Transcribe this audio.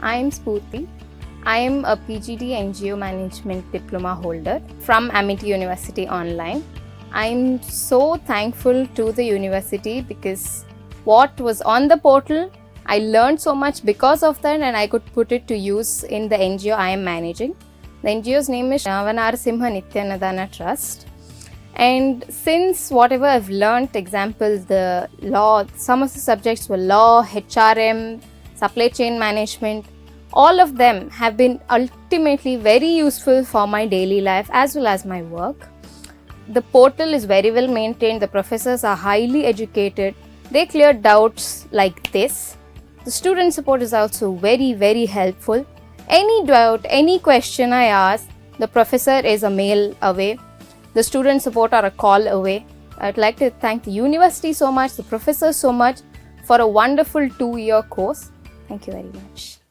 I am Sphoorthi. I am a PG NGO Management Diploma holder from Amity University Online. I am so thankful to the university because what was on the portal, I learned so much because of that, and I could put it to use in the NGO I am managing. The NGO's name is Narasimha Nityanadana Trust. And since whatever I've learned, examples, the law, some of the subjects were law, HRM, supply chain management, all of them have been ultimately very useful for my daily life as well as my work. The portal is very well maintained, the professors are highly educated, they clear doubts like this. The student support is also very helpful. Any doubt, any question I ask, the professor is a mail away. The student support are a call away. I'd like to thank the university so much, the professors so much for a wonderful 2-year course. Thank you very much.